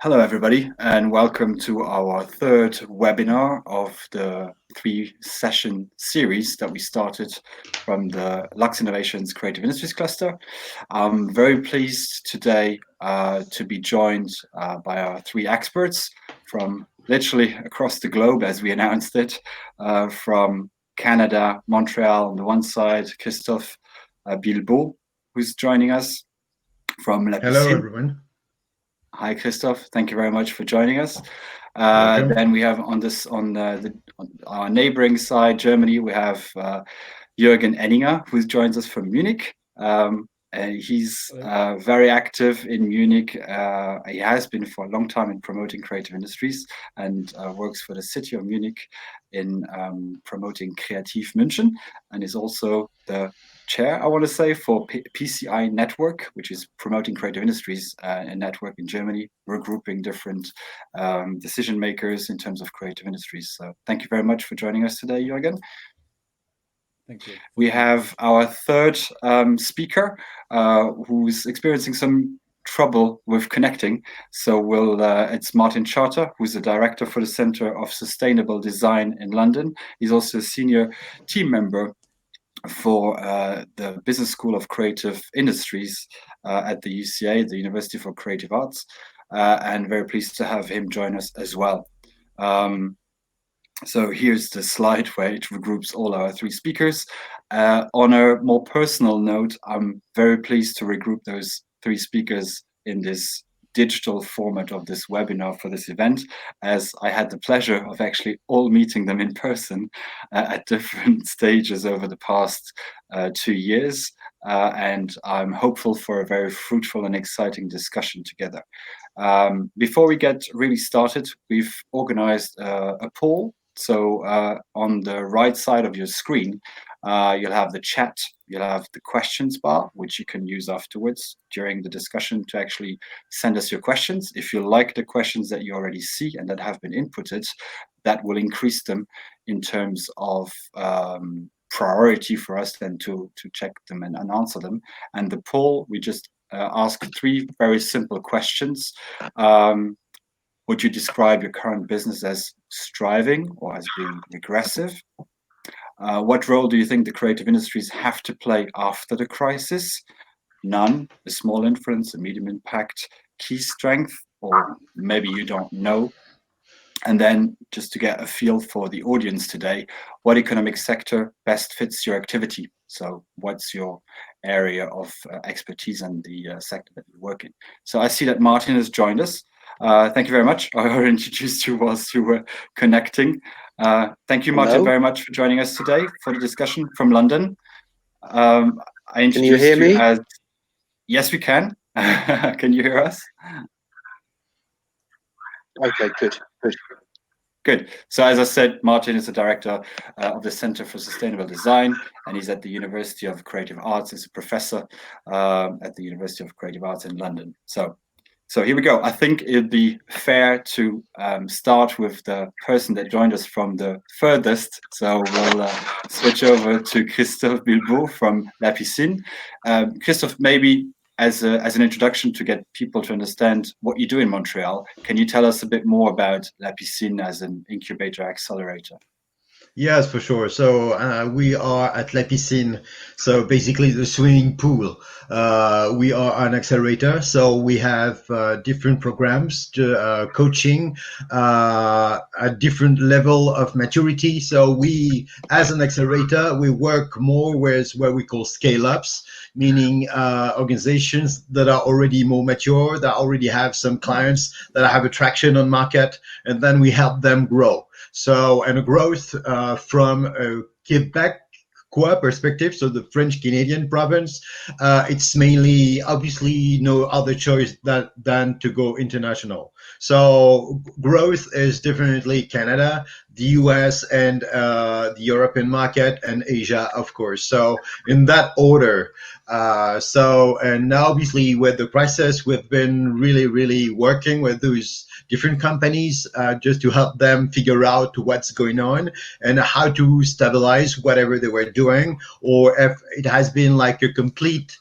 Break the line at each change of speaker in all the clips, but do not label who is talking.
Hello, everybody, and welcome to our third webinar of the three-session series that we started from the Lux Innovations Creative Industries Cluster. I'm very pleased today to be joined by our three experts from literally across the globe, as we announced it, from Canada, Montreal on the one side, Christophe Bilbao, who's joining us from La
Hello,
Piscine.
everyone.
Hi, Christoph. Thank you very much for joining us.
Welcome.
Then we have on our neighboring side, Germany, we have Jürgen Enninger, who joins us from Munich. And he's very active in Munich. He has been for a long time in promoting creative industries and works for the city of Munich in promoting Kreativ München, and is also the chair, I want to say, for PCI Network, which is promoting creative industries, a network in Germany, regrouping different decision makers in terms of creative industries. So thank you very much for joining us today, Jürgen.
Thank you.
We have our third speaker who's experiencing some trouble with connecting. So it's Martin Charter, who's the director for the Center of Sustainable Design in London. He's also a senior team member for the Business School of Creative Industries at the UCA, the University for Creative Arts, and very pleased to have him join us as well. So here's the slide where it regroups all our three speakers. On a more personal note, I'm very pleased to regroup those three speakers in this digital format of this webinar for this event, as I had the pleasure of actually all meeting them in person at different stages over the past 2 years. And I'm hopeful for a very fruitful and exciting discussion together. Before we get really started, we've organized a poll. So on the right side of your screen, you'll have the chat, you'll have the questions bar, which you can use afterwards during the discussion to actually send us your questions. If you like the questions that you already see and that have been inputted, that will increase them in terms of priority for us then to check them and answer them. And the poll, we just ask three very simple questions. Would you describe your current business as striving or as being regressive? What role do you think the creative industries have to play after the crisis? None, a small influence, a medium impact, key strength, or maybe you don't know. And then just to get a feel for the audience today, what economic sector best fits your activity? So what's your area of expertise and the sector that you work in? So I see that Martin has joined us. Thank you very much. I already introduced you whilst you were connecting. Thank you, Martin, very much for joining us today for the discussion from London. I introduced
can you hear me?
As yes, we can. Can you hear us?
Okay, good.
Good. So as I said, Martin is the director of the Center for Sustainable Design, and he's at the University of Creative Arts. He's a professor at the University of Creative Arts in London. So here we go. I think it'd be fair to start with the person that joined us from the furthest. So we'll switch over to Christophe Bilbao from La Piscine. Christophe, maybe as an introduction to get people to understand what you do in Montreal, can you tell us a bit more about La Piscine as an incubator accelerator?
Yes, for sure. So we are at La Piscine, so basically the swimming pool. We are an accelerator, so we have different programs, coaching, at different level of maturity. So we, as an accelerator, we work more with what we call scale-ups, meaning organizations that are already more mature, that already have some clients, that have attraction on market, and then we help them grow. So, and a growth from a Quebecois perspective, so the French Canadian province, it's mainly obviously no other choice than to go international. So growth is definitely Canada, the US, and the European market, and Asia, of course. So in that order. And now obviously with the crisis, we've been really working with those different companies just to help them figure out what's going on and how to stabilize whatever they were doing, or if it has been like a complete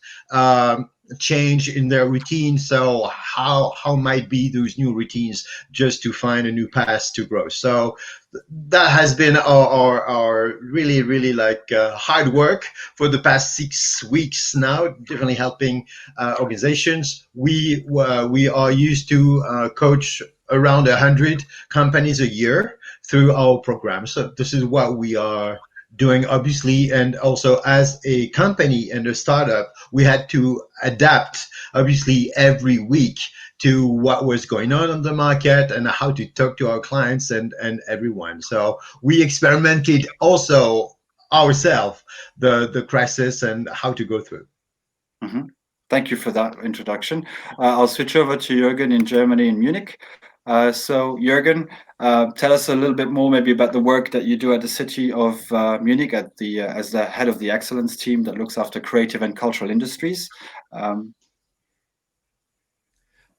change in their routine. So how might be those new routines just to find a new path to growth? So that has been our really really like hard work for the past 6 weeks now, definitely helping organizations. We are used to coach around 100 companies a year through our program. So this is what we are doing, obviously. And also, as a company and a startup, we had to adapt, obviously, every week to what was going on the market and how to talk to our clients and everyone. So we experimented also ourselves the crisis and how to go through.
Mhm. Thank you for that introduction. I'll switch over to Jürgen in Germany, in Munich. So, Jürgen, tell us a little bit more, maybe about the work that you do at the city of Munich at the as the head of the excellence team that looks after creative and cultural industries. Um,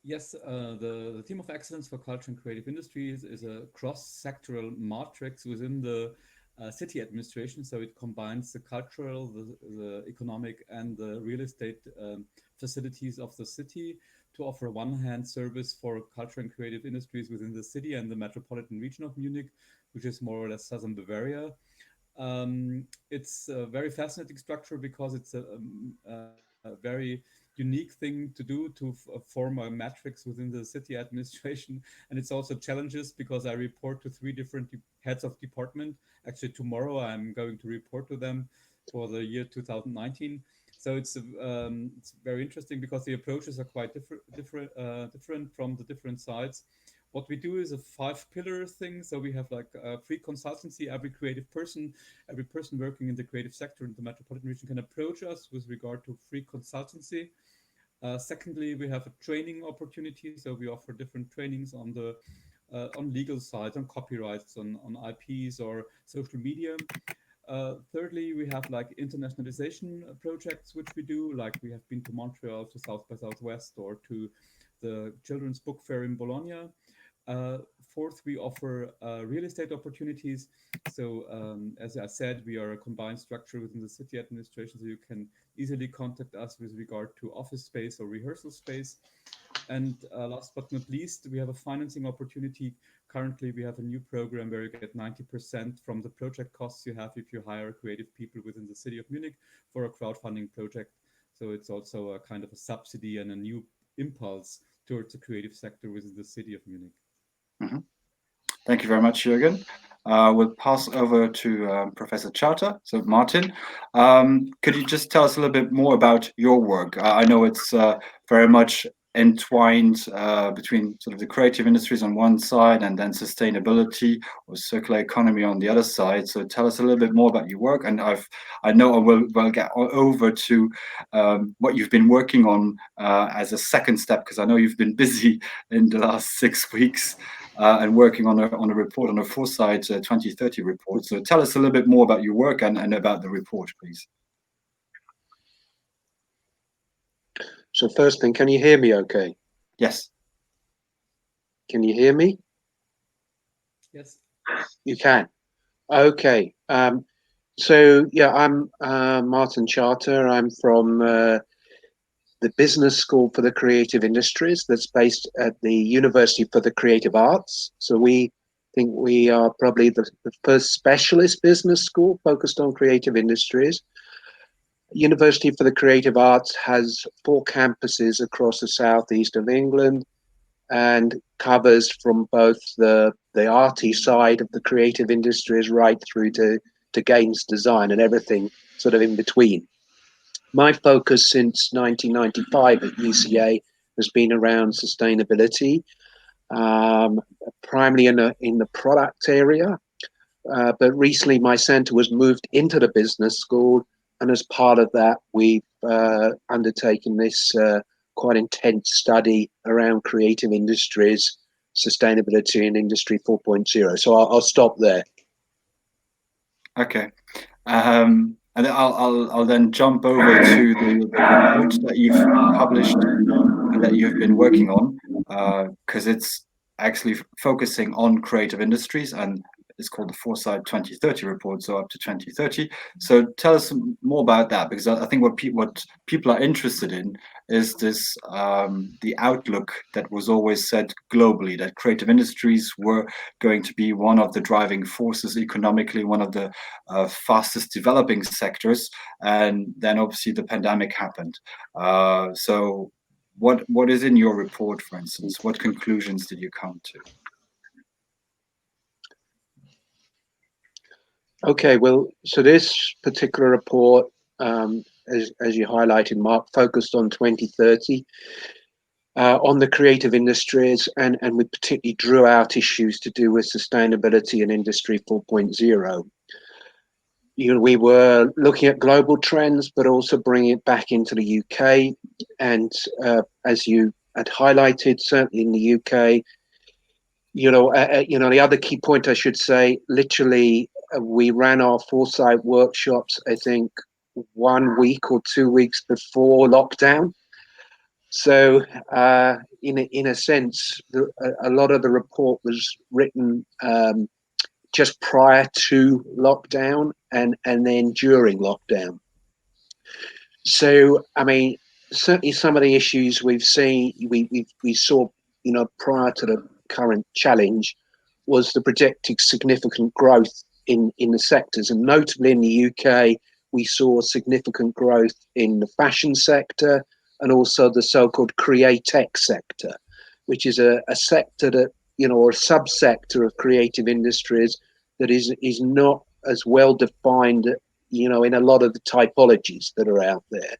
Yes, the Team of Excellence for Culture and Creative Industries is a cross-sectoral matrix within the city administration. So it combines the cultural, the economic, and the real estate facilities of the city to offer a one-hand service for culture and creative industries within the city and the metropolitan region of Munich, which is more or less southern Bavaria. It's a very fascinating structure because it's a very unique thing to do to form a matrix within the city administration. And it's also challenges because I report to three different heads of department. Actually, tomorrow I'm going to report to them for the year 2019. So it's very interesting because the approaches are quite different from the different sides. What we do is a five-pillar thing. So we have like free consultancy. Every person working in the creative sector in the metropolitan region can approach us with regard to free consultancy. Secondly, we have a training opportunity. So we offer different trainings on legal sides, on copyrights, on IPs or social media. Thirdly, we have like internationalization projects which we do. Like we have been to Montreal, to South by Southwest, or to the Children's Book Fair in Bologna. Fourth, we offer real estate opportunities. So, as I said, we are a combined structure within the city administration, so you can easily contact us with regard to office space or rehearsal space. And last but not least, we have a financing opportunity. Currently, we have a new program where you get 90% from the project costs you have if you hire creative people within the city of Munich for a crowdfunding project. So it's also a kind of a subsidy and a new impulse towards the creative sector within the city of Munich.
mhm. Thank you very much, Jürgen. We'll pass over to Professor Charter. So, Martin, could you just tell us a little bit more about your work? I know it's very much entwined between sort of the creative industries on one side and then sustainability or circular economy on the other side. So, tell us a little bit more about your work. And I know I will get over to what you've been working on as a second step, because I know you've been busy in the last 6 weeks. And working on a report, on a Foresight 2030 report. So tell us a little bit more about your work and about the report, please.
So first thing, can you hear me okay?
Yes.
Can you hear me?
Yes.
You can. Okay. So yeah, I'm Martin Charter. I'm from the Business School for the Creative Industries that's based at the University for the Creative Arts. So we think we are probably the first specialist business school focused on creative industries. University for the Creative Arts has 4 campuses across the southeast of England and covers from both the arty side of the creative industries right through to games design and everything sort of in between. My focus since 1995 at UCA has been around sustainability, primarily in the product area. But recently, my center was moved into the business school, and as part of that, we've undertaken this quite intense study around creative industries, sustainability, and Industry 4.0. So I'll stop there.
Okay. And I'll then jump over to the report that you've published and that you've been working on, because it's actually focusing on creative industries and is called the Foresight 2030 report, so up to 2030. So tell us more about that, because I think what people are interested in is this the outlook that was always said globally, that creative industries were going to be one of the driving forces economically, one of the fastest developing sectors, and then obviously the pandemic happened. So what is in your report, for instance? What conclusions did you come to?
Okay, well, so this particular report, as you highlighted, Mark, focused on 2030, on the creative industries, and we particularly drew out issues to do with sustainability and Industry 4.0. We were looking at global trends, but also bringing it back into the UK. And as you had highlighted, certainly in the UK, the other key point I should say, literally, we ran our Foresight workshops, I think, 1 week or 2 weeks before lockdown. So, in a sense, a lot of the report was written just prior to lockdown and then during lockdown. So, I mean, certainly some of the issues we've seen, we saw, prior to the current challenge, was the projected significant growth in the sectors, and notably in the UK, we saw significant growth in the fashion sector and also the so-called createch sector, which is a sector that, or a subsector of creative industries that is not as well defined, in a lot of the typologies that are out there.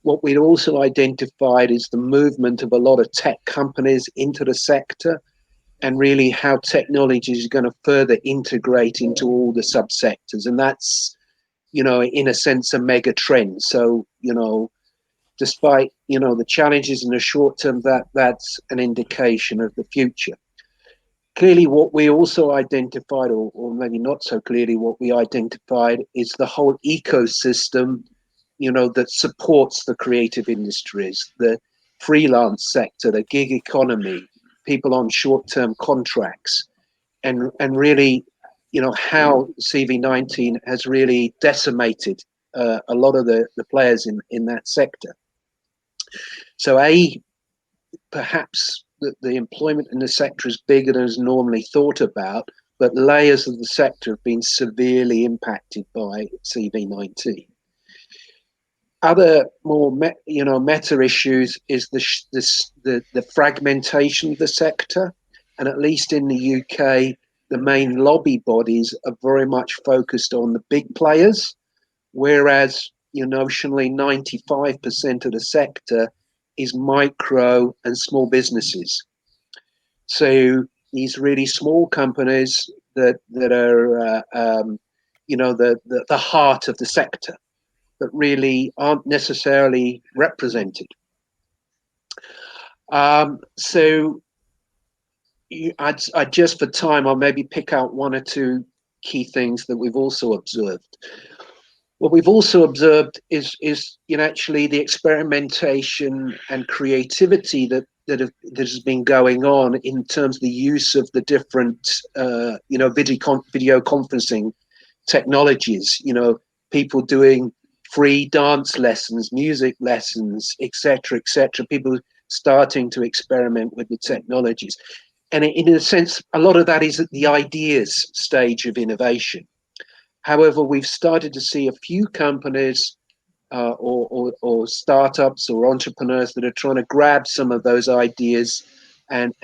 What we'd also identified is the movement of a lot of tech companies into the sector, and really how technology is going to further integrate into all the subsectors. And that's, in a sense, a mega trend. So, despite, the challenges in the short term, that's an indication of the future. Clearly, what we also identified, or maybe not so clearly, what we identified is the whole ecosystem, that supports the creative industries, the freelance sector, the gig economy, people on short-term contracts, and really, how CV-19 has really decimated a lot of the players in that sector. So, perhaps the employment in the sector is bigger than is normally thought about, but layers of the sector have been severely impacted by CV-19. Other more meta issues is the fragmentation of the sector, and at least in the UK, the main lobby bodies are very much focused on the big players, whereas notionally 95% of the sector is micro and small businesses. So these really small companies that are the heart of the sector, but really aren't necessarily represented. So I'd just for time, I'll maybe pick out one or two key things that we've also observed. What we've also observed is actually the experimentation and creativity that has been going on in terms of the use of the different video conferencing technologies. People doing free dance lessons, music lessons, etc., etc. People starting to experiment with the technologies, and in a sense, a lot of that is at the ideas stage of innovation. However, we've started to see a few companies or startups or entrepreneurs that are trying to grab some of those ideas and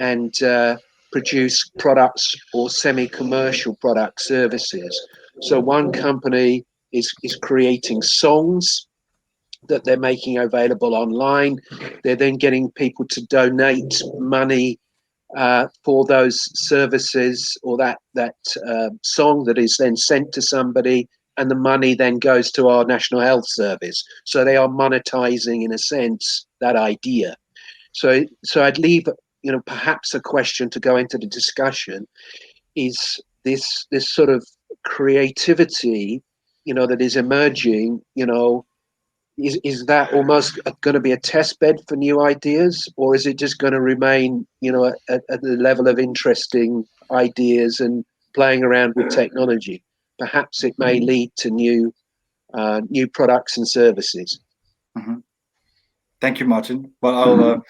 produce products or semi-commercial product services. So one company is creating songs that they're making available online. They're then getting people to donate money for those services or that song that is then sent to somebody, and the money then goes to our National Health Service. So they are monetizing, in a sense, that idea. So I'd leave, perhaps a question to go into the discussion is this sort of creativity, that is emerging, is that almost going to be a test bed for new ideas, or is it just going to remain, at the level of interesting ideas and playing around with technology, perhaps it may lead to new products and services.
Mhm. Thank you, Martin. Well,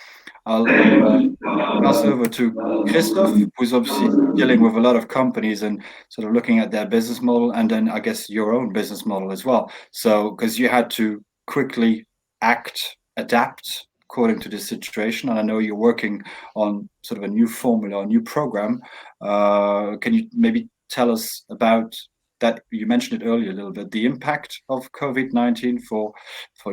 I'll pass over to Christoph, who's obviously dealing with a lot of companies and sort of looking at their business model, and then I guess your own business model as well. So, because you had to quickly adapt according to the situation, and I know you're working on sort of a new formula, a new program. Can you maybe tell us about that? You mentioned it earlier a little bit, the impact of COVID-19 for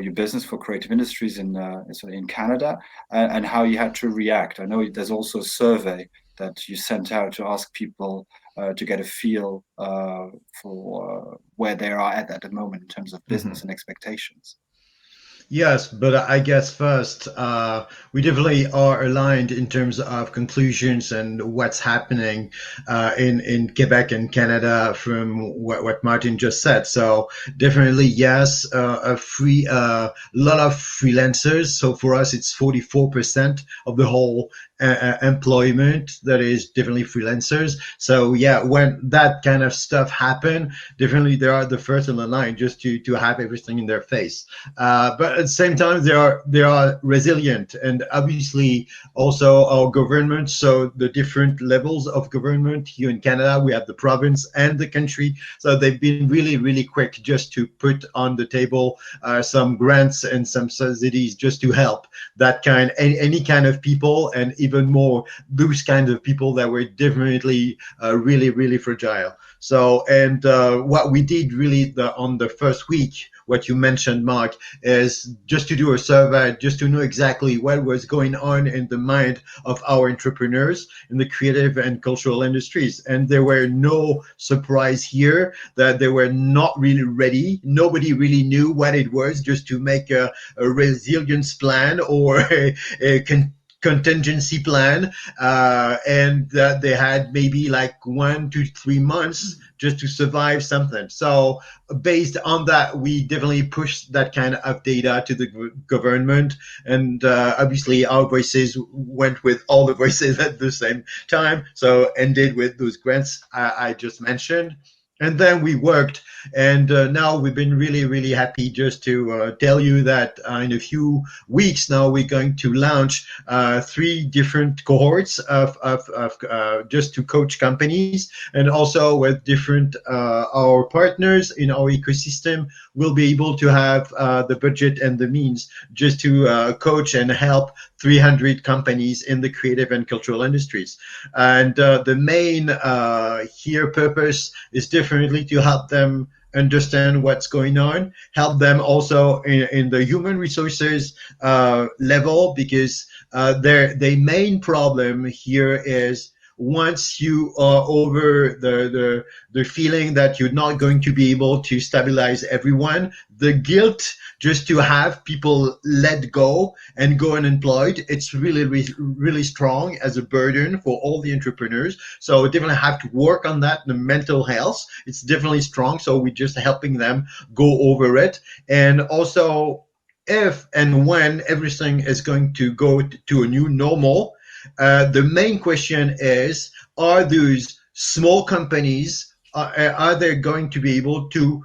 your business, for creative industries in sort of in Canada, and how you had to react. I know there's also a survey that you sent out to ask people to get a feel for where they are at the moment in terms of business and expectations.
Yes, but I guess first, we definitely are aligned in terms of conclusions and what's happening in Quebec and Canada from what Martin just said. So definitely, yes, a lot of freelancers. So for us, it's 44% of the whole employment that is definitely freelancers. So yeah, when that kind of stuff happen, definitely they are the first in the line just to have everything in their face. But at the same time, they are resilient, and obviously also our government. So the different levels of government here in Canada, we have the province and the country. So they've been really quick just to put on the table some grants and some subsidies just to help that any kind of people, and even more those kinds of people that were definitely really fragile. So, and what we did really on the first week, what you mentioned, Mark, is just to do a survey, just to know exactly what was going on in the mind of our entrepreneurs in the creative and cultural industries. And there were no surprise here that they were not really ready. Nobody really knew what it was just to make a resilience plan or a contingency plan, and that they had maybe like 1 to 3 months just to survive something. So based on that, we definitely pushed that kind of data to the government, and obviously our voices went with all the voices at the same time, so ended with those grants I just mentioned. And then we worked, and now we've been really happy just to tell you that in a few weeks now we're going to launch 3 different cohorts of just to coach companies, and also with different our partners in our ecosystem will be able to have the budget and the means just to coach and help 300 companies in the creative and cultural industries. And the main here purpose is definitely to help them understand what's going on, help them also in the human resources level, because their main problem here is once you are over the feeling that you're not going to be able to stabilize everyone, the guilt just to have people let go and go unemployed, it's really strong as a burden for all the entrepreneurs. So definitely have to work on that. The mental health, it's definitely strong. So we're just helping them go over it. And also, if and when everything is going to go to a new normal, the main question is, are those small companies, are they going to be able to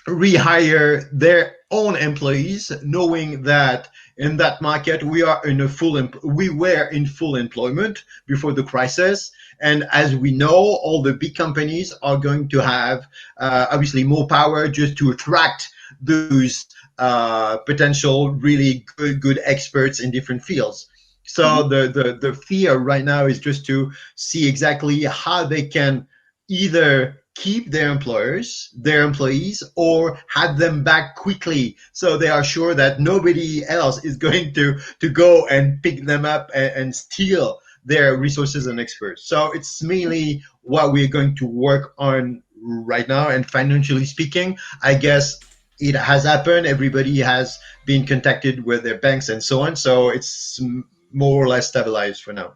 rehire their own employees, knowing that in that market we were in full employment before the crisis, and as we know, all the big companies are going to have obviously more power just to attract those potential really good experts in different fields. So the fear right now is just to see exactly how they can either keep their employees, or have them back quickly, so they are sure that nobody else is going to go and pick them up and steal their resources and experts. So it's mainly what we're going to work on right now. And financially speaking, I guess it has happened. Everybody has been contacted with their banks and so on. So it's more or less stabilized for now.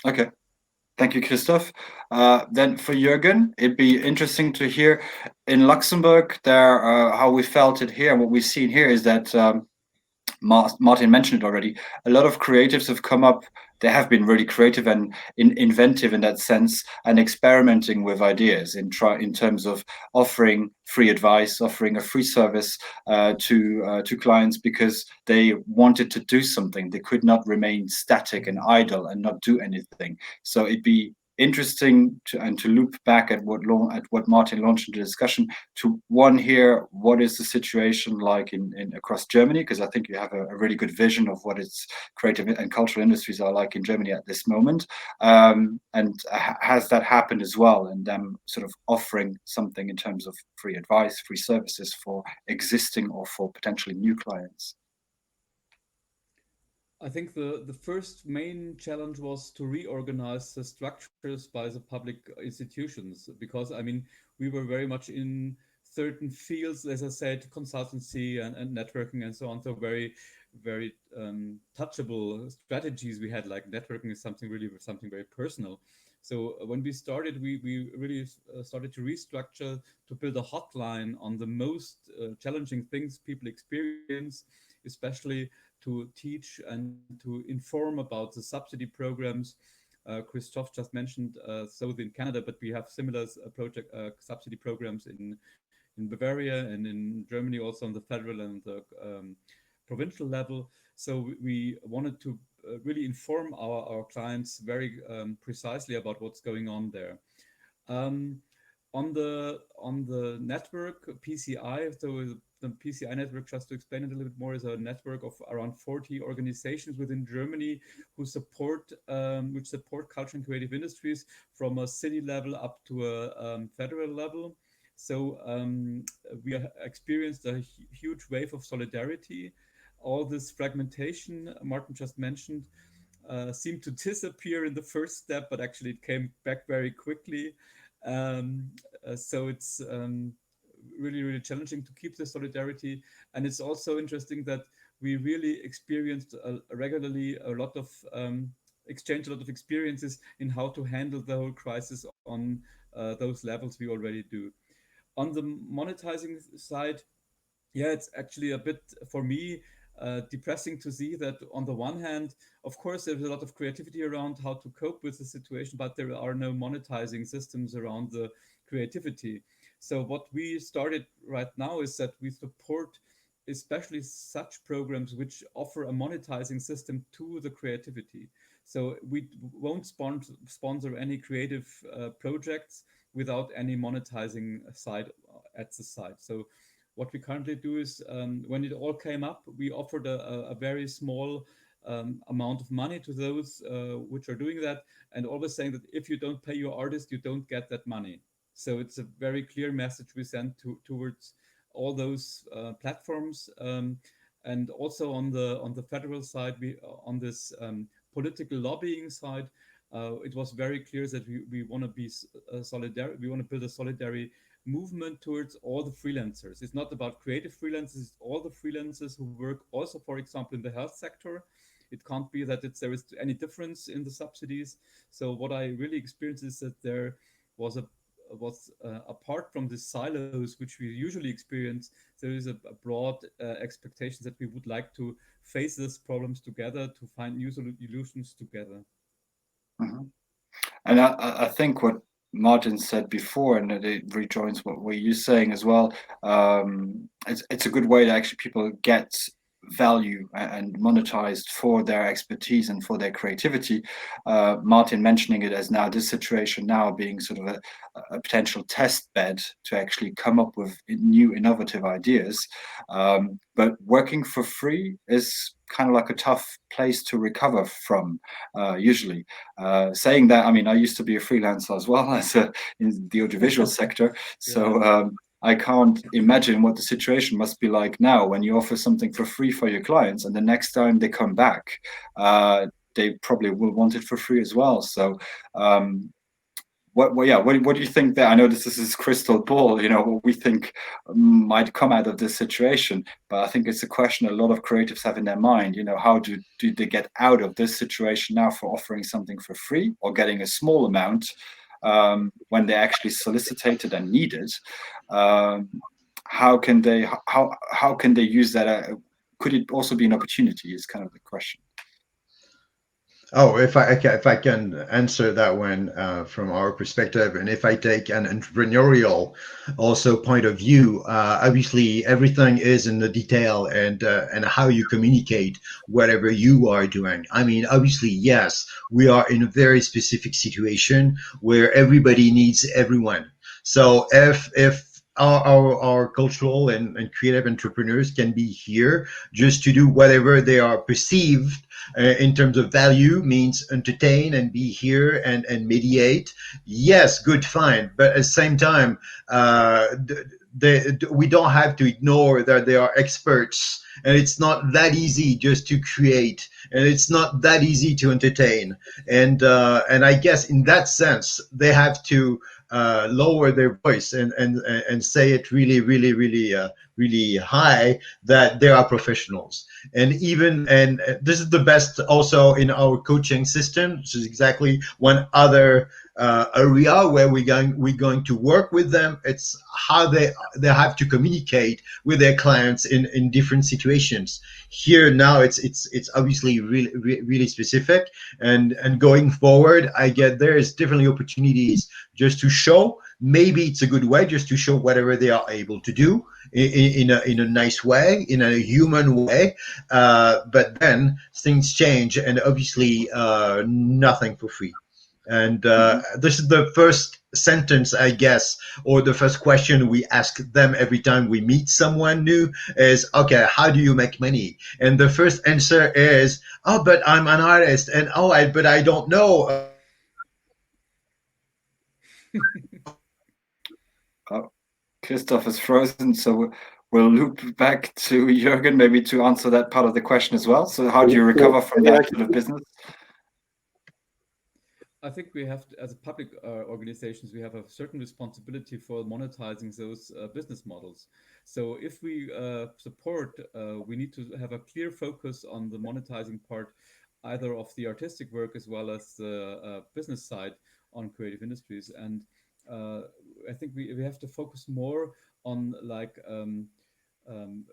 Okay. Thank you, Christoph. Then for Jürgen, it'd be interesting to hear in Luxembourg there how we felt it here. And what we've seen here is that Martin mentioned it already. A lot of creatives have come up they have been really creative and inventive in that sense, and experimenting with ideas in terms of offering free advice, offering a free service to clients, because they wanted to do something. They could not remain static and idle and not do anything. So it'd be interesting to loop back at what Martin launched in the discussion, to one, hear what is the situation like in across Germany, because I think you have a really good vision of what its creative and cultural industries are like in Germany at this moment, and has that happened as well, and them sort of offering something in terms of free advice, free services for existing or for potentially new clients.
I think the first main challenge was to reorganize the structures by the public institutions, because I mean we were very much in certain fields, as I said, consultancy and networking and so on. So very touchable strategies we had. Like networking is something very personal. So when we started, we really started to restructure, to build a hotline on the most challenging things people experience, especially to teach and to inform about the subsidy programs. Christophe just mentioned South in Canada, but we have similar project subsidy programs in Bavaria and in Germany, also on the federal and the provincial level. So we wanted to really inform our clients very precisely about what's going on there. On the network PCI, so the PCI network, just to explain it a little bit more, is a network of around 40 organizations within Germany who support culture and creative industries from a city level up to a federal level. So we experienced a huge wave of solidarity. All this fragmentation Martin just mentioned seemed to disappear in the first step, but actually it came back very quickly. So it's really challenging to keep the solidarity. And it's also interesting that we really experienced regularly a lot of exchange a lot of experiences in how to handle the whole crisis on those levels we already do. On the monetizing side, yeah, it's actually a bit, for me, depressing to see that on the one hand, of course, there's a lot of creativity around how to cope with the situation, but there are no monetizing systems around the creativity. So what we started right now is that we support especially such programs which offer a monetizing system to the creativity. So we won't sponsor any creative projects without any monetizing side at the side. So what we currently do is, when it all came up, we offered a very small amount of money to those which are doing that, and always saying that if you don't pay your artist, you don't get that money. So it's a very clear message we send towards all those platforms, and also on the federal side, on this political lobbying side, it was very clear that we want to be solidary. We want to build a solidary movement towards all the freelancers. It's not about creative freelancers, it's all the freelancers who work also, for example, in the health sector. It can't be that there is any difference in the subsidies. So what I really experienced is that there was apart from the silos which we usually experience, there is a broad expectation that we would like to face these problems together, to find new solutions together.
Mm-hmm. And I think what Martin said before, and it rejoins what you're saying as well, it's a good way that actually people get value and monetized for their expertise and for their creativity. Martin mentioning it as now this situation now being sort of a potential test bed to actually come up with new innovative ideas. But working for free is kind of like a tough place to recover from, usually. Saying that, I mean, I used to be a freelancer as well as in the audiovisual sector. So I can't imagine what the situation must be like now when you offer something for free for your clients, and the next time they come back, they probably will want it for free as well. So what do you think there? I know this is crystal ball, what we think might come out of this situation, but I think it's a question a lot of creatives have in their mind. How do they get out of this situation now for offering something for free or getting a small amount when they actually solicited and needed? How can they use that? Could it also be an opportunity? Is kind of the question.
Oh, if I can answer that one from our perspective, and if I take an entrepreneurial also point of view, obviously everything is in the detail and how you communicate whatever you are doing. I mean, obviously, yes, we are in a very specific situation where everybody needs everyone. So if our cultural and creative entrepreneurs can be here just to do whatever they are perceived in terms of value means entertain and be here and mediate. Yes, good, fine. But at the same time, we don't have to ignore that they are experts. And it's not that easy just to create, and it's not that easy to entertain. And I guess in that sense, they have to lower their voice and say it really high that they are professionals. And this is the best also in our coaching system, which is exactly one other area where we're going to work with them. It's how they have to communicate with their clients in different situations. Here now it's obviously really specific, and going forward, I get there is definitely opportunities just to show. Maybe it's a good way just to show whatever they are able to do in a nice way, in a human way. But then things change, and obviously nothing for free. And
Mhm.
this is the first sentence, I guess, or the first question we ask them every time we meet someone new is, okay, how do you make money? And the first answer is, oh, but I'm an artist, and but I don't know.
Oh, Christoph is frozen, so we'll loop back to Jürgen maybe to answer that part of the question as well. So how do you
Well,
recover from
maybe I
that
can
sort of business?
I think we have to, as a public organizations, we have a certain responsibility for monetizing those business models. So if we support, we need to have a clear focus on the monetizing part, either of the artistic work as well as the business side on creative industries. And uh, I think we have to focus more on like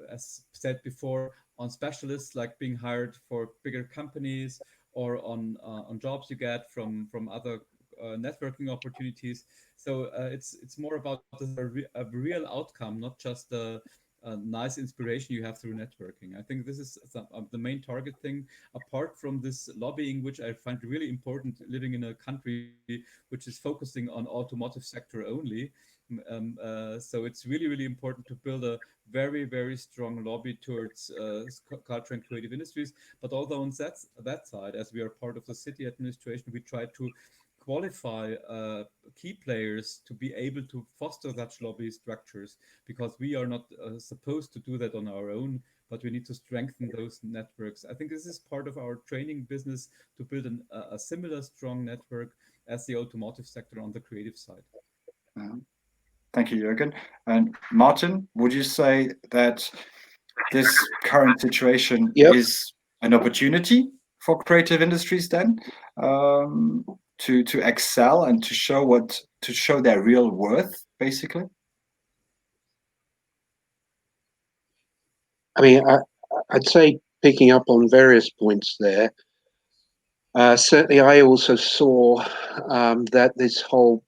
as said before, on specialists like being hired for bigger companies or on jobs you get from other networking opportunities. So it's more about a real outcome, not just a nice inspiration you have through networking. I think this is the main target thing. Apart from this lobbying, which I find really important, living in a country which is focusing on automotive sector only. So it's really important to build a very strong lobby towards culture and creative industries. But although on that side, as we are part of the city administration, we try to qualify key players to be able to foster such lobby structures, because we are not supposed to do that on our own, but we need to strengthen those networks. I think this is part of our training business, to build a similar strong network as the automotive sector on the creative side.
Uh, Thank you, Jürgen. And Martin, would you say that this current situation
Yep.
is an opportunity for creative industries then, to excel and to show their real worth, basically?
I mean, I'd say picking up on various points there. Certainly, I also saw that this whole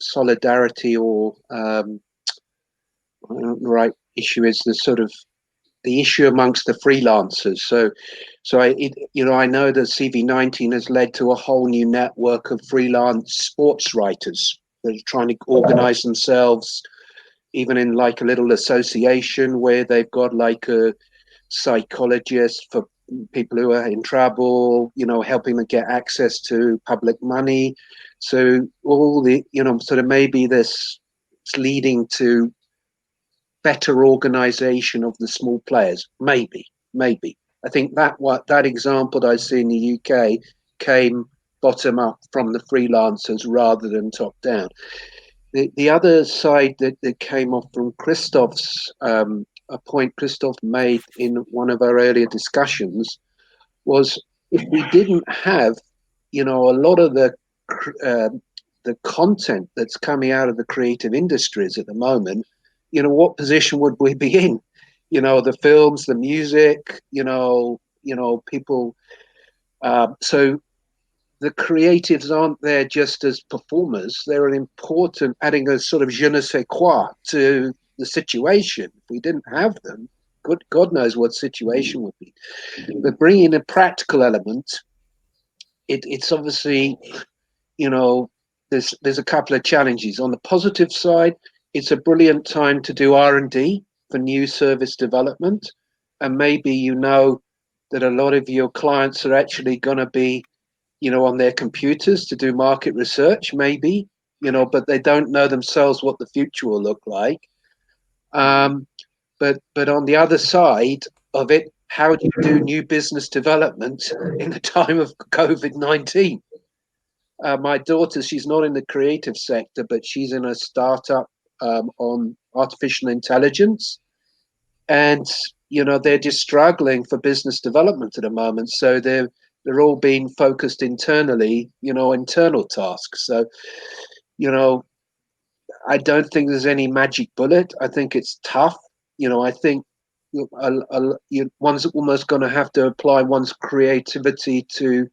solidarity, or I don't know the right issue is, the sort of the issue amongst the freelancers. I know that CV19 has led to a whole new network of freelance sports writers that are trying to organize themselves, even in like a little association where they've got like a psychologist for people who are in trouble, helping them get access to public money. So all the, sort of maybe this is leading to better organization of the small players. Maybe. I think that example that I see in the UK came bottom up from the freelancers rather than top down. The other side that came off from Christoph's a point Christoph made in one of our earlier discussions was, if we didn't have, a lot of uh, the content that's coming out of the creative industries at the moment, what position would we be in? The films, the music, people. So the creatives aren't there just as performers. They're an important, adding a sort of je ne sais quoi to the situation. If we didn't have them, God knows what situation would be. But bringing a practical element, it's obviously, you know, there's a couple of challenges. On the positive side, it's a brilliant time to do R&D for new service development, and maybe you know that a lot of your clients are actually going to be, you know, on their computers to do market research, maybe, you know, but they don't know themselves what the future will look like. But on the other side of it, how do you do new business development in the time of COVID-19? My daughter, she's not in the creative sector, but she's in a startup on artificial intelligence, and you know they're just struggling for business development at the moment. So they're all being focused internally, you know, internal tasks. So you know, I don't think there's any magic bullet. I think it's tough. You know, I think one's almost going to have to apply one's creativity to,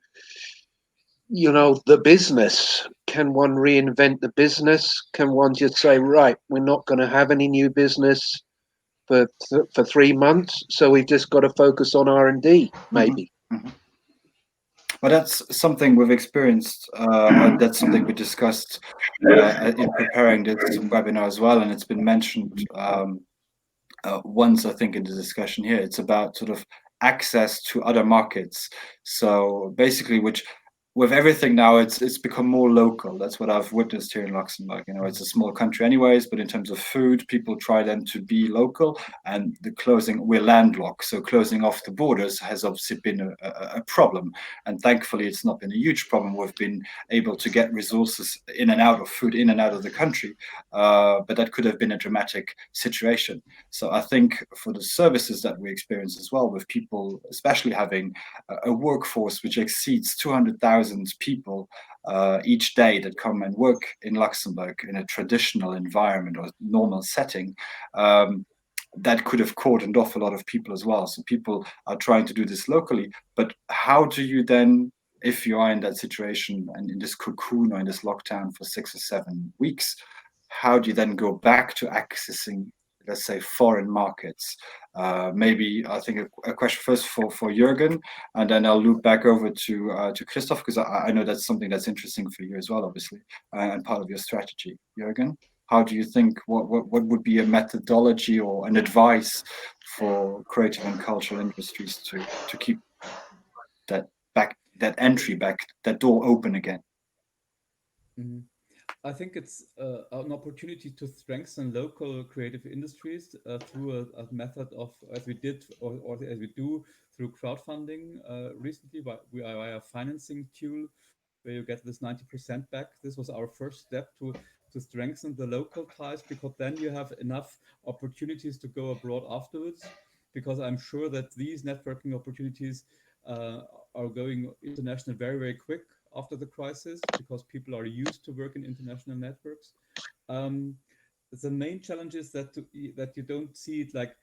you know, the business. Can one reinvent the business? Can one just say, right, we're not going to have any new business for 3 months, so we've just got to focus on R&D, maybe.
Mm-hmm. Well, that's something we've experienced. Or that's something we discussed in preparing this webinar as well, and it's been mentioned once, I think, in the discussion here. It's about sort of access to other markets. So basically, which with everything now, it's become more local. That's what I've witnessed here in Luxembourg. You know, it's a small country anyways, but in terms of food, people try then to be local, and we're landlocked. So closing off the borders has obviously been a problem. And thankfully, it's not been a huge problem. We've been able to get resources in and out of food, in and out of the country. But that could have been a dramatic situation. So I think for the services that we experience as well, with people, especially having a workforce which exceeds 200,000 people each day that come and work in Luxembourg in a traditional environment or normal setting, that could have cordoned off a lot of people as well. So people are trying to do this locally, but how do you then, if you are in that situation and in this cocoon or in this lockdown for 6 or 7 weeks, how do you then go back to accessing, let's say, foreign markets? Maybe I think a question first for Jürgen, and then I'll loop back over to Christoph, because I know that's something that's interesting for you as well, obviously, and part of your strategy. Jürgen, how do you think, what would be a methodology or an advice for creative and cultural industries to keep that door open again?
Mm-hmm. I think it's an opportunity to strengthen local creative industries through a method of, as we did or as we do through crowdfunding recently via a financing tool where you get this 90% back. This was our first step to strengthen the local ties, because then you have enough opportunities to go abroad afterwards, because I'm sure that these networking opportunities are going international very, very quick after the crisis, because people are used to work in international networks. The main challenge is that you don't see it like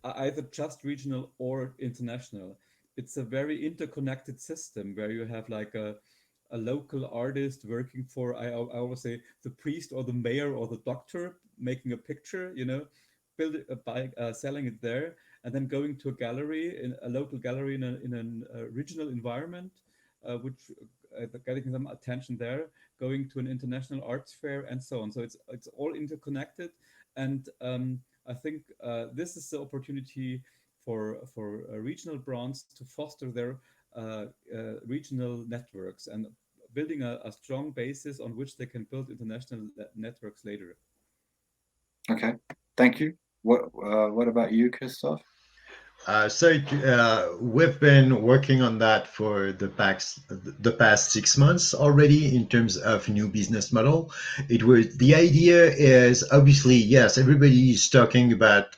either just regional or international. It's a very interconnected system where you have like a local artist working for, I always say, the priest or the mayor or the doctor, making a picture, you know, selling it there, and then going to a gallery, in a local gallery in a regional environment, which getting some attention there, going to an international arts fair, and so on. So it's all interconnected, and I think this is the opportunity for regional brands to foster their regional networks and building a strong basis on which they can build international networks later.
Okay, thank you. What about you, Christoph?
We've been working on that for the past 6 months already in terms of new business model. The idea is obviously, yes, everybody is talking about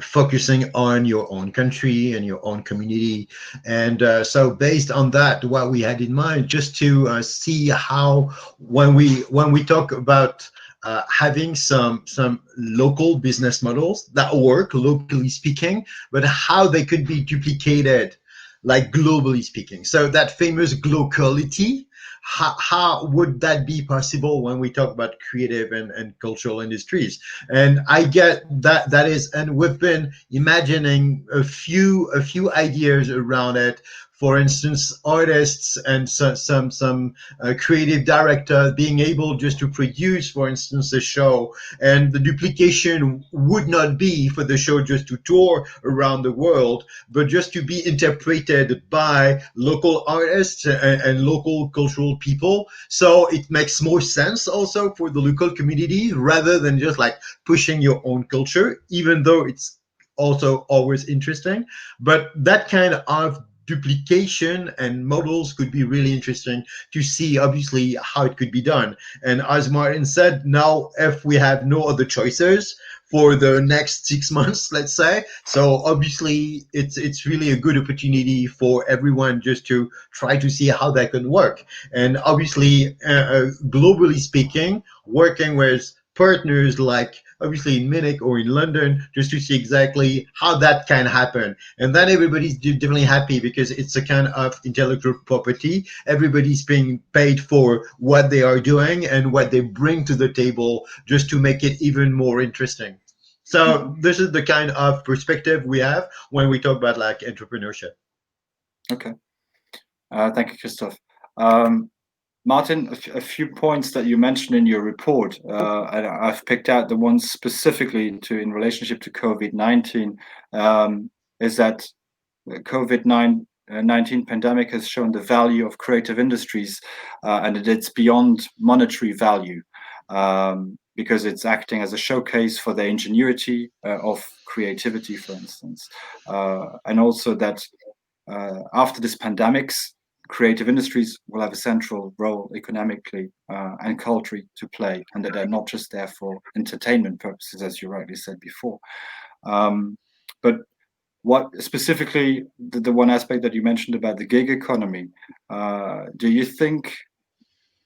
focusing on your own country and your own community, and so based on that, what we had in mind, just to see how when we talk about having some local business models that work locally speaking, but how they could be duplicated like globally speaking. So that famous glocality, how would that be possible when we talk about creative and cultural industries? And I get that is, and we've been imagining a few ideas around it. For instance, artists and some creative director being able just to produce, for instance, a show, and the duplication would not be for the show just to tour around the world, but just to be interpreted by local artists and local cultural people. So it makes more sense also for the local community rather than just like pushing your own culture, even though it's also always interesting. But that kind of duplication and models could be really interesting to see, obviously, how it could be done. And as Martin said, now if we have no other choices for the next 6 months, let's say, so obviously it's really a good opportunity for everyone just to try to see how that can work. And obviously, globally speaking, working with partners like obviously in Munich or in London, just to see exactly how that can happen. And then everybody's definitely happy because it's a kind of intellectual property. Everybody's being paid for what they are doing and what they bring to the table just to make it even more interesting. So this is the kind of perspective we have when we talk about like entrepreneurship.
Okay. Thank you, Christoph. Martin, a few points that you mentioned in your report, and I've picked out the ones specifically in relationship to COVID-19, is that the COVID-19 pandemic has shown the value of creative industries, and that it's beyond monetary value, because it's acting as a showcase for the ingenuity of creativity, for instance, and also that after this pandemics, creative industries will have a central role economically and culturally to play, and that they're not just there for entertainment purposes, as you rightly said before. But what specifically the one aspect that you mentioned about the gig economy, do you think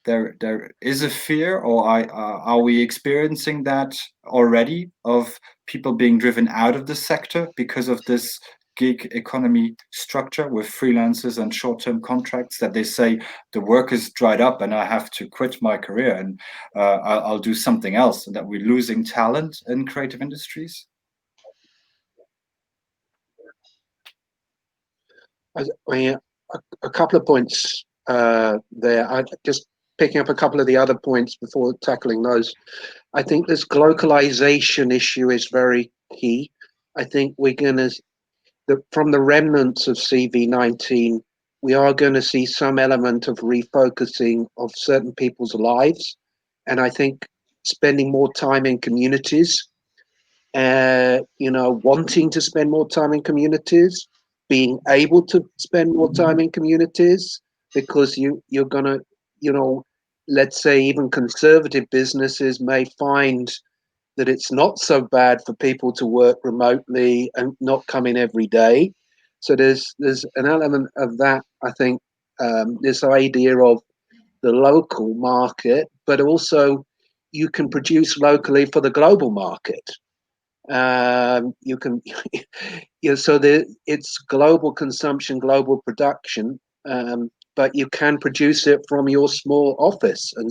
there is a fear, or are we experiencing that already, of people being driven out of the sector because of this gig economy structure with freelancers and short-term contracts, that they say the work is dried up and I have to quit my career and I'll do something else, and that we're losing talent in creative industries?
I mean, a couple of points there. I just picking up a couple of the other points before tackling those. I think this globalization issue is very key. I think we're going to, from the remnants of CV-19, we are going to see some element of refocusing of certain people's lives. And I think spending more time in communities, wanting to spend more time in communities, being able to spend more time in communities, because you're going to, let's say even conservative businesses may find that it's not so bad for people to work remotely and not come in every day. So there's an element of that. I think this idea of the local market, but also you can produce locally for the global market. You can, so it's global consumption, global production, but you can produce it from your small office, and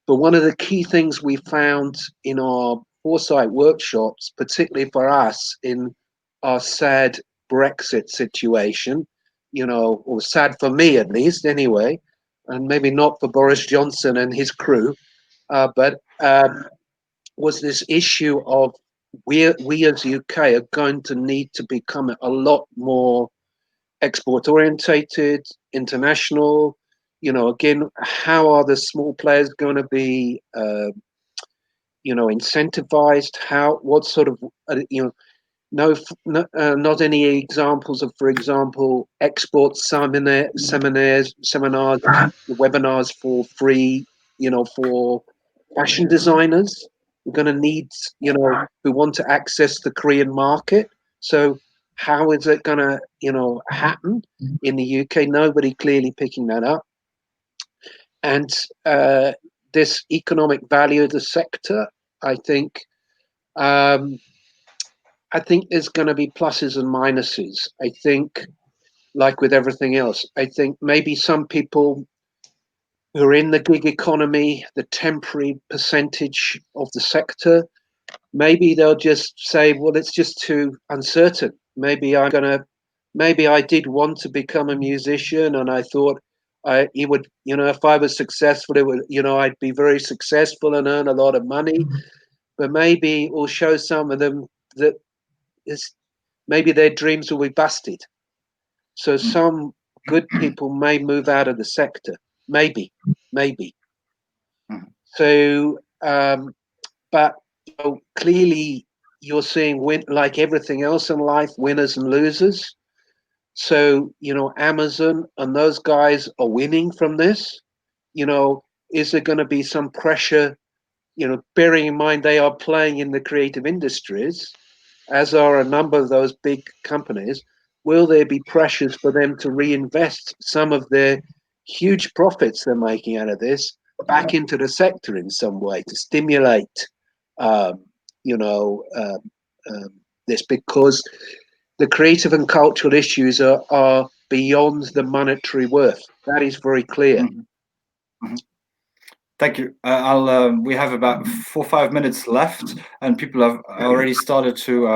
but one of the key things we found in our foresight workshops, particularly for us in our sad Brexit situation, or sad for me at least anyway, and maybe not for Boris Johnson and his crew, but was this issue of we as UK are going to need to become a lot more export orientated, international. Again, how are the small players going to be, incentivized? What sort of, not any examples of, for example, export seminars, webinars for free, for fashion designers. We're going to need, who want to access the Korean market. So how is it going to, happen in the UK? Nobody clearly picking that up. And this economic value of the sector, I think there's going to be pluses and minuses. I think like with everything else. I think maybe some people who are in the gig economy, the temporary percentage of the sector, maybe they'll just say, well, it's just too uncertain. Maybe I did want to become a musician and I thought it would, if I was successful, it would, I'd be very successful and earn a lot of money. But maybe it will show some of them that is maybe their dreams will be busted. So some good people may move out of the sector. Maybe. So, but clearly you're seeing like everything else in life, winners and losers. So, Amazon and those guys are winning from this. Is there going to be some pressure, bearing in mind they are playing in the creative industries, as are a number of those big companies? Will there be pressures for them to reinvest some of their huge profits they're making out of this back into the sector in some way to stimulate, um, you know, um, this? Because the creative and cultural issues are beyond the monetary worth. That is very clear.
Thank you. We have about 4 or 5 minutes left, and people have already started to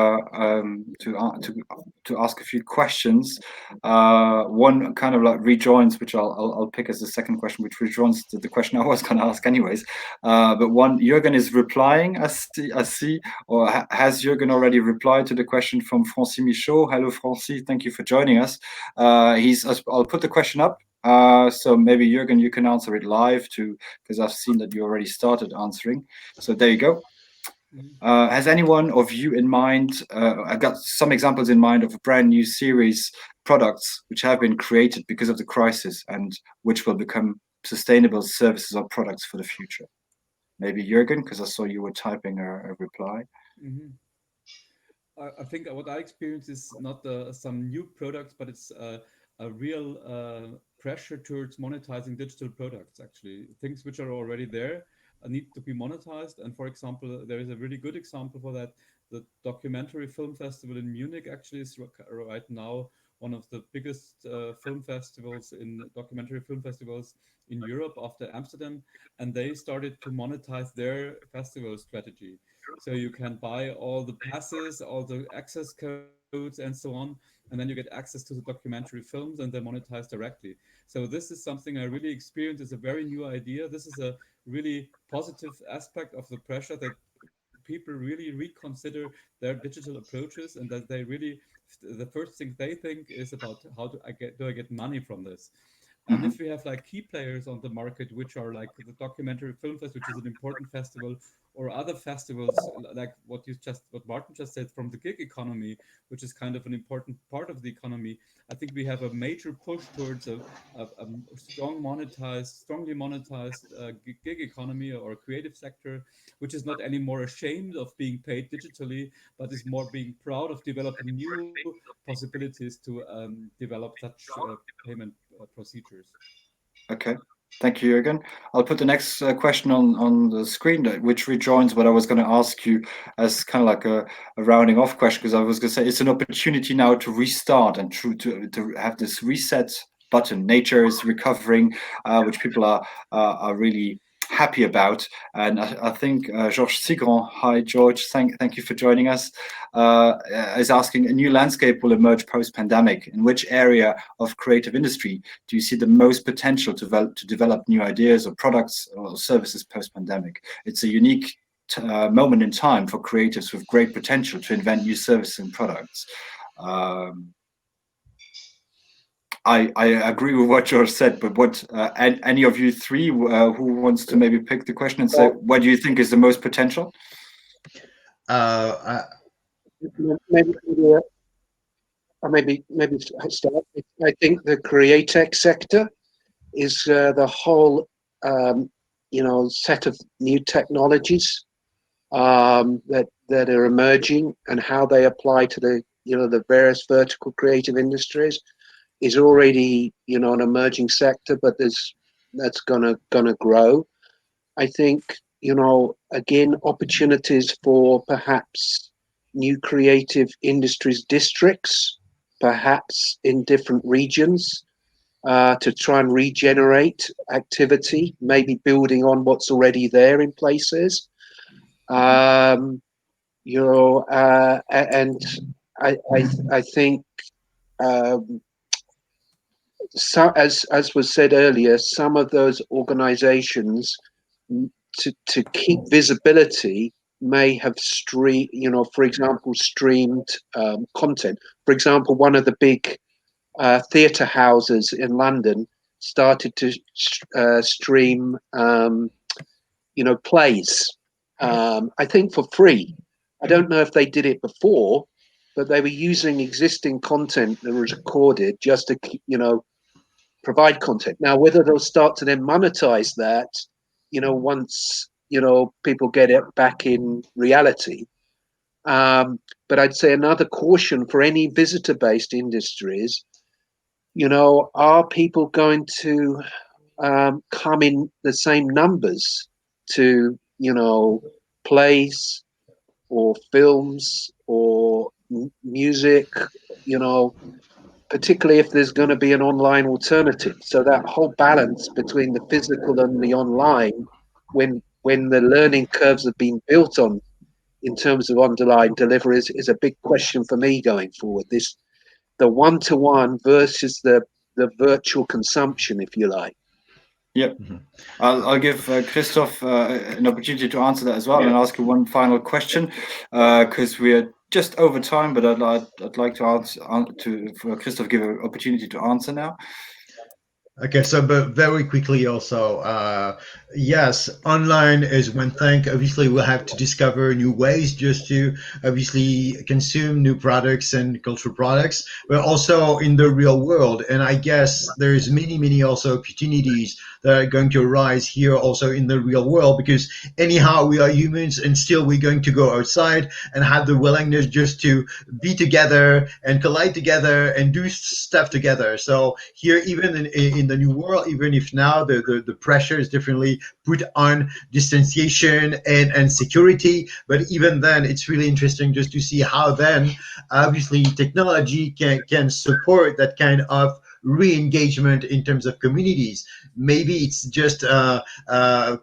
ask a few questions. One kind of like rejoins, which I'll pick as the second question, which rejoins the question I was going to ask anyways. But one, Jürgen is replying. I see, or has Jürgen already replied to the question from Francis Michaud? Hello, Francis. Thank you for joining us. I'll put the question up. So maybe Jürgen, you can answer it live too, because I've seen that you already started answering. So there you go. Has anyone of you in mind? I've got some examples in mind of a brand new series products which have been created because of the crisis and which will become sustainable services or products for the future. Maybe Jürgen, because I saw you were typing a reply.
I think what I experience is not some new products, but it's a real pressure towards monetizing digital products. Actually, things which are already there need to be monetized. And for example, there is a really good example for that. The documentary film festival in Munich actually is right now one of the biggest documentary film festivals in Europe after Amsterdam, and they started to monetize their festival strategy. So you can buy all the passes, all the access codes, and so on, and then you get access to the documentary films, and they're monetized directly. So this is something I really experienced. It's a very new idea. This is a really positive aspect of the pressure that people really reconsider their digital approaches, and that they really, the first thing they think is about how do I get money from this. And if we have like key players on the market, which are like the Documentary Film Fest, which is an important festival, or other festivals like what Martin just said from the gig economy, which is kind of an important part of the economy, I think we have a major push towards a strongly monetized gig economy or creative sector, which is not anymore ashamed of being paid digitally, but is more being proud of developing new possibilities to develop such payment procedures.
Okay. Thank you, Jürgen. I'll put the next question on the screen, which rejoins what I was going to ask you as kind of like a rounding off question, because I was going to say it's an opportunity now to restart and to have this reset button. Nature is recovering, which people are really happy about. And I think Georges Sigron, hi George, thank you for joining us, is asking, a new landscape will emerge post-pandemic. In which area of creative industry do you see the most potential to develop new ideas or products or services post-pandemic? It's a unique moment in time for creatives with great potential to invent new services and products. I agree with what George said, but what any of you three who wants to maybe pick the question and say, what do you think is the most potential?
Maybe start. I think the createch sector is the whole set of new technologies that are emerging, and how they apply to the various vertical creative industries is already an emerging sector, but that's gonna grow. I think again, opportunities for perhaps new creative industries districts perhaps in different regions to try and regenerate activity, maybe building on what's already there in places. And I think so, as was said earlier, some of those organizations to keep visibility may have for example, streamed content. For example, one of the big theatre houses in London started to stream, plays. I think for free. I don't know if they did it before, but they were using existing content that was recorded just to, provide content. Now, whether they'll start to then monetize that, once people get it back in reality. But I'd say another caution for any visitor-based industries, are people going to come in the same numbers to, plays or films or music, particularly if there's going to be an online alternative. So that whole balance between the physical and the online, when the learning curves have been built on in terms of underlying deliveries, is a big question for me going forward. The one-to-one versus the virtual consumption, if you like.
Yep. I'll give Christoph an opportunity to answer that as well, and ask you one final question because we're just over time. But I'd like to for Christoph give an opportunity to answer now.
Okay, so but very quickly also, yes, online is one thing. Obviously, we'll have to discover new ways just to obviously consume new products and cultural products, but also in the real world. And I guess there's many also opportunities that are going to arise here also in the real world, because anyhow, we are humans and still we're going to go outside and have the willingness just to be together and collide together and do stuff together. So here, even in the new world, even if now the pressure is differently put on distanciation and security, but even then it's really interesting just to see how then obviously technology can support that kind of re-engagement in terms of communities. Maybe it's just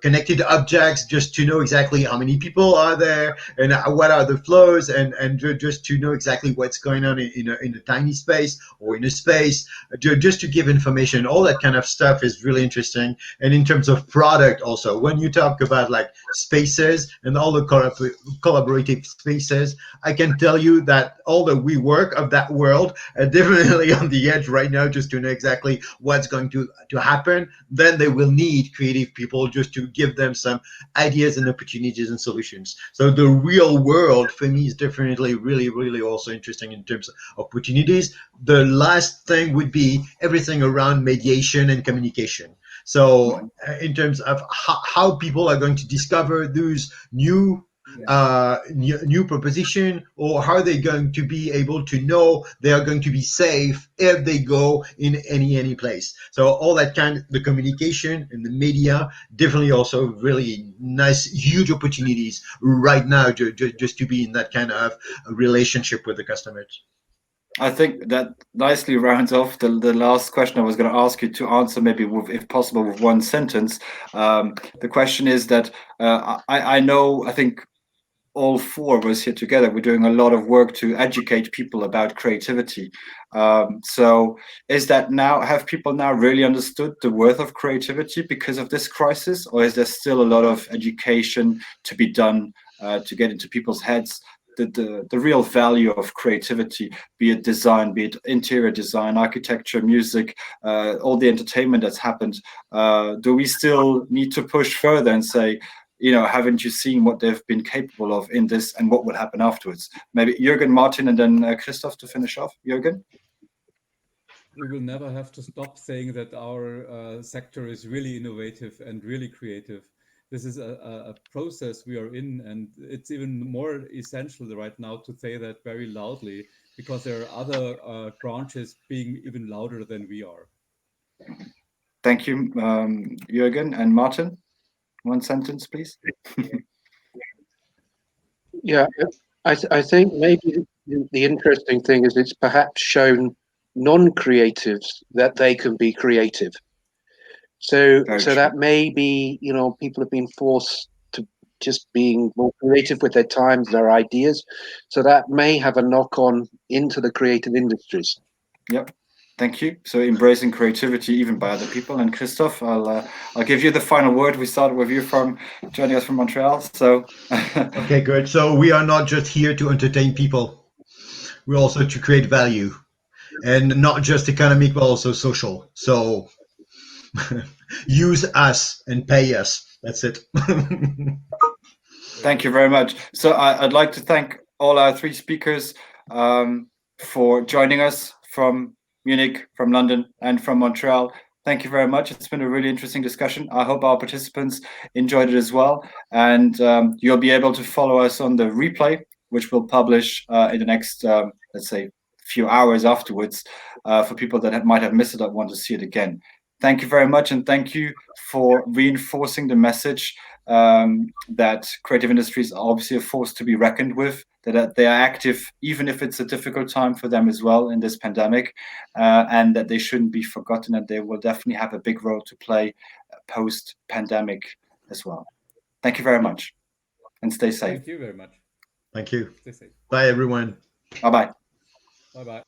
connected objects just to know exactly how many people are there and what are the flows, and just to know exactly what's going on in a tiny space or in a space, just to give information. All that kind of stuff is really interesting. And in terms of product also, when you talk about like spaces and all the collaborative spaces, I can tell you that all the WeWork of that world are definitely on the edge right now just to know exactly what's going to happen. Then they will need creative people just to give them some ideas and opportunities and solutions. So the real world for me is definitely really also interesting in terms of opportunities. The last thing would be everything around mediation and communication. So in terms of how people are going to discover those new proposition, or how are they going to be able to know they are going to be safe if they go in any place. So all that the communication and the media, definitely also really nice, huge opportunities right now just to be in that kind of relationship with the customers.
I think that nicely rounds off the last question I was going to ask you to answer, maybe with, if possible, with one sentence. The question is that I know, I think all four of us here together, we're doing a lot of work to educate people about creativity. So is that now, have people now really understood the worth of creativity because of this crisis? Or is there still a lot of education to be done to get into people's heads the real value of creativity, be it design, be it interior design, architecture, music, all the entertainment that's happened? Do we still need to push further and say, haven't you seen what they've been capable of in this and what will happen afterwards? Maybe Jürgen, Martin, and then Christoph to finish off. Jürgen?
We will never have to stop saying that our sector is really innovative and really creative. This is a process we are in, and it's even more essential right now to say that very loudly, because there are other branches being even louder than we are.
Thank you, Jürgen. And Martin, one sentence, please.
Yeah, I think maybe the interesting thing is it's perhaps shown non-creatives that they can be creative. So
Very
so
true.
that may be, people have been forced to just being more creative with their times, their ideas. So that may have a knock-on into the creative industries.
Yep. Thank you. So embracing creativity even by other people. And Christophe, I'll give you the final word. We started with you joining us from Montreal. So
Okay, good. So we are not just here to entertain people. We're also to create value, and not just economic, but also social. So use us and pay us. That's it.
thank you very much. So I'd like to thank all our three speakers for joining us from Munich, from London, and from Montreal. Thank you very much. It's been a really interesting discussion. I hope our participants enjoyed it as well. And you'll be able to follow us on the replay, which we'll publish in the next, let's say, few hours afterwards for people that might have missed it or want to see it again. Thank you very much. And thank you for reinforcing the message that creative industries are obviously a force to be reckoned with, that they are active, even if it's a difficult time for them as well in this pandemic, and that they shouldn't be forgotten, and they will definitely have a big role to play post-pandemic as well. Thank you very much, and stay safe.
Thank you very much.
Thank you.
Stay safe.
Bye, everyone.
Bye-bye.
Bye-bye.